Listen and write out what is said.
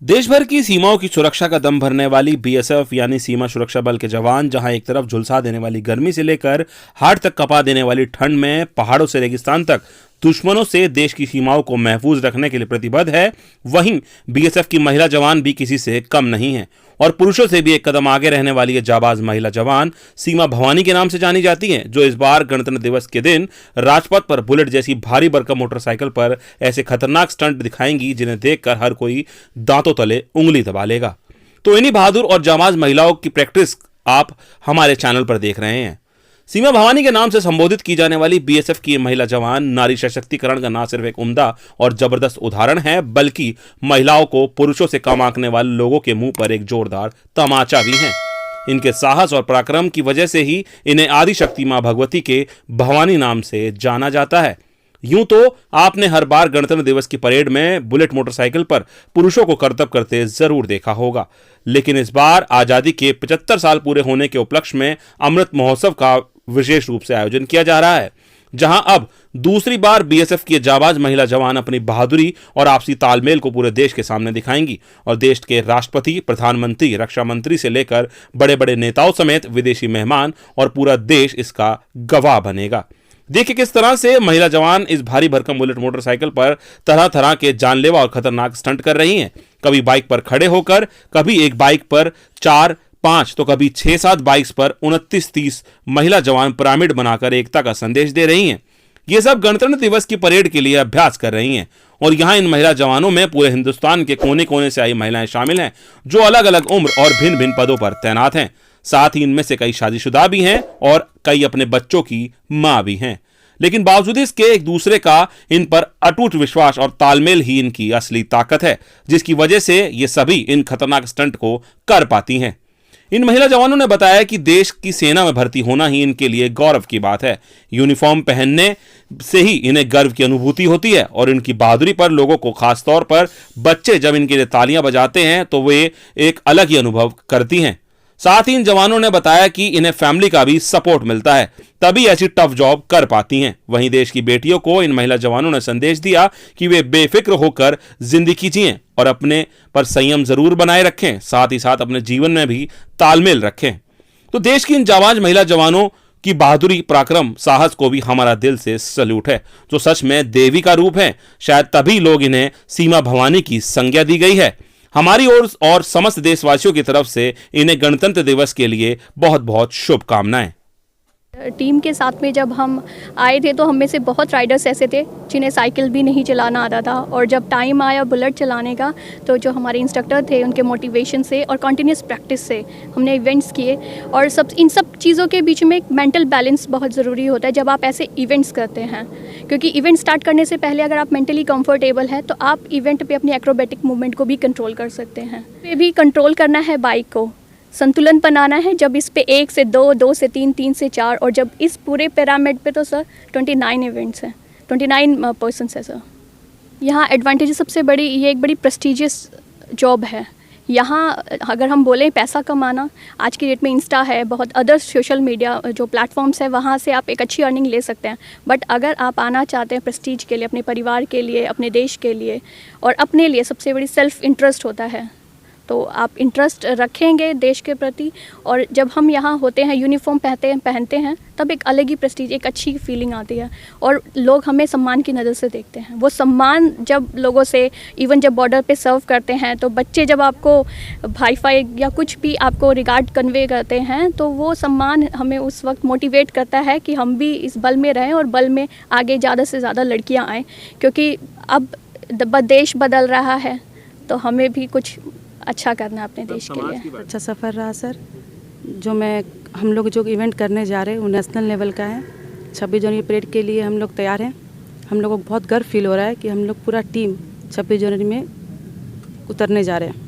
देश भर की सीमाओं की सुरक्षा का दम भरने वाली बीएसएफ यानी सीमा सुरक्षा बल के जवान जहां एक तरफ झुलसा देने वाली गर्मी से लेकर हाड़ तक कपा देने वाली ठंड में पहाड़ों से रेगिस्तान तक दुश्मनों से देश की सीमाओं को महफूज रखने के लिए प्रतिबद्ध है, वहीं बीएसएफ की महिला जवान भी किसी से कम नहीं है और पुरुषों से भी एक कदम आगे रहने वाली ये जाबाज महिला जवान सीमा भवानी के नाम से जानी जाती हैं, जो इस बार गणतंत्र दिवस के दिन राजपथ पर बुलेट जैसी भारी भरकम मोटरसाइकिल पर ऐसे खतरनाक स्टंट दिखाएंगी जिन्हें देखकर हर कोई दांतों तले उंगली दबा लेगा। तो इन्हीं बहादुर और जाबाज महिलाओं की प्रैक्टिस आप हमारे चैनल पर देख रहे हैं। सीमा भवानी के नाम से संबोधित की जाने वाली बीएसएफ की महिला जवान नारी सशक्तिकरण का न सिर्फ एक उम्दा और जबरदस्त उदाहरण है, बल्कि महिलाओं को पुरुषों से कम आंकने वाले लोगों के मुंह पर एक जोरदार तमाचा भी है। इनके साहस और पराक्रम की वजह से ही इन्हें आदि शक्ति मां भगवती के भवानी नाम से जाना जाता है। यूं तो आपने हर बार गणतंत्र दिवस की परेड में बुलेट मोटरसाइकिल पर पुरुषों को करतब करते जरूर देखा होगा, लेकिन इस बार आजादी के 75 साल पूरे होने के उपलक्ष्य में अमृत महोत्सव का विशेष रूप से आयोजन किया जा रहा है, जहां अब दूसरी बार बीएसएफ की जाबाज महिला जवान अपनी बहादुरी और आपसी तालमेल को पूरे देश के सामने दिखाएंगी और देश के राष्ट्रपति, प्रधानमंत्री, रक्षा मंत्री से लेकर बड़े बड़े नेताओं समेत विदेशी मेहमान और पूरा देश इसका गवाह बनेगा। देखिए किस तरह से महिला जवान इस भारी भरकम बुलेट मोटरसाइकिल पर तरह तरह के जानलेवा और खतरनाक स्टंट कर रही हैं। कभी बाइक पर खड़े होकर, कभी एक बाइक पर 4-5 तो कभी 6-7 बाइक्स पर 29-30 महिला जवान पिरामिड बनाकर एकता का संदेश दे रही हैं। ये सब गणतंत्र दिवस की परेड के लिए अभ्यास कर रही हैं और यहाँ इन महिला जवानों में पूरे हिंदुस्तान के कोने कोने से आई महिलाएं शामिल हैं, जो अलग अलग उम्र और भिन्न भिन्न पदों पर तैनात हैं। साथ ही इनमें से कई शादीशुदा भी हैं और कई अपने बच्चों की मां भी हैं, लेकिन बावजूद इसके एक दूसरे का इन पर अटूट विश्वास और तालमेल ही इनकी असली ताकत है, जिसकी वजह से ये सभी इन खतरनाक स्टंट को कर पाती हैं। इन महिला जवानों ने बताया कि देश की सेना में भर्ती होना ही इनके लिए गौरव की बात है। यूनिफॉर्म पहनने से ही इन्हें गर्व की अनुभूति होती है और इनकी बहादुरी पर लोगों को, खासतौर पर बच्चे जब इनके लिए तालियां बजाते हैं तो वे एक अलग ही अनुभव करती हैं। साथ ही इन जवानों ने बताया कि इन्हें फैमिली का भी सपोर्ट मिलता है, तभी ऐसी टफ जॉब कर पाती हैं। वहीं देश की बेटियों को इन महिला जवानों ने संदेश दिया कि वे बेफिक्र होकर जिंदगी जिएं और अपने पर संयम जरूर बनाए रखें, साथ ही साथ अपने जीवन में भी तालमेल रखें। तो देश की इन जाबाज महिला जवानों की बहादुरी, पराक्रम, साहस को भी हमारा दिल से सल्यूट है, जो सच में देवी का रूप है। शायद तभी लोग इन्हें सीमा भवानी की संज्ञा दी गई है। हमारी ओर और समस्त देशवासियों की तरफ से इन्हें गणतंत्र दिवस के लिए बहुत बहुत शुभकामनाएं। टीम के साथ में जब हम आए थे तो हम में से बहुत राइडर्स ऐसे थे जिन्हें साइकिल भी नहीं चलाना आता था, और जब टाइम आया बुलेट चलाने का तो जो हमारे इंस्ट्रक्टर थे उनके मोटिवेशन से और कंटिन्यूस प्रैक्टिस से हमने इवेंट्स किए। और इन सब चीज़ों के बीच में एक मेंटल बैलेंस बहुत ज़रूरी होता है जब आप ऐसे इवेंट्स करते हैं, क्योंकि इवेंट स्टार्ट करने से पहले अगर आप मेंटली कंफर्टेबल हैं तो आप इवेंट पे अपनी एक्रोबेटिक मूवमेंट को भी कंट्रोल कर सकते हैं। ये भी कंट्रोल करना है, बाइक को संतुलन बनाना है। जब इस पे 1 से 2, 2 से 3, 3 से 4 और जब इस पूरे पिरामिड पे तो सर 29 इवेंट्स हैं, 29 पर्सन्स है सर। यहाँ एडवांटेज सबसे बड़ी, ये एक बड़ी प्रेस्टिजियस जॉब है। यहाँ अगर हम बोलें पैसा कमाना, आज की डेट में इंस्टा है, बहुत अदर सोशल मीडिया जो प्लेटफॉर्म्स है, वहाँ से आप एक अच्छी अर्निंग ले सकते हैं। बट अगर आप आना चाहते हैं प्रेस्टीज के लिए, अपने परिवार के लिए, अपने देश के लिए और अपने लिए, सबसे बड़ी सेल्फ इंटरेस्ट होता है, तो आप इंटरेस्ट रखेंगे देश के प्रति। और जब हम यहाँ होते हैं, यूनिफॉर्म पहनते हैं, तब एक अलग ही प्रेस्टीज, एक अच्छी फीलिंग आती है और लोग हमें सम्मान की नज़र से देखते हैं। वो सम्मान जब लोगों से, इवन जब बॉर्डर पे सर्व करते हैं तो बच्चे जब आपको भाई फाई या कुछ भी आपको रिगार्ड कन्वे करते हैं तो वो सम्मान हमें उस वक्त मोटिवेट करता है कि हम भी इस बल में रहें और बल में आगे ज़्यादा से ज़्यादा लड़कियाँ आएँ, क्योंकि अब देश बदल रहा है तो हमें भी कुछ अच्छा करना है अपने देश के लिए। अच्छा सफ़र रहा सर। हम लोग जो इवेंट करने जा रहे हैं वो नेशनल लेवल का है। 26 जनवरी परेड के लिए हम लोग तैयार हैं। हम लोगों को बहुत गर्व फील हो रहा है कि हम लोग पूरा टीम 26 जनवरी में उतरने जा रहे हैं।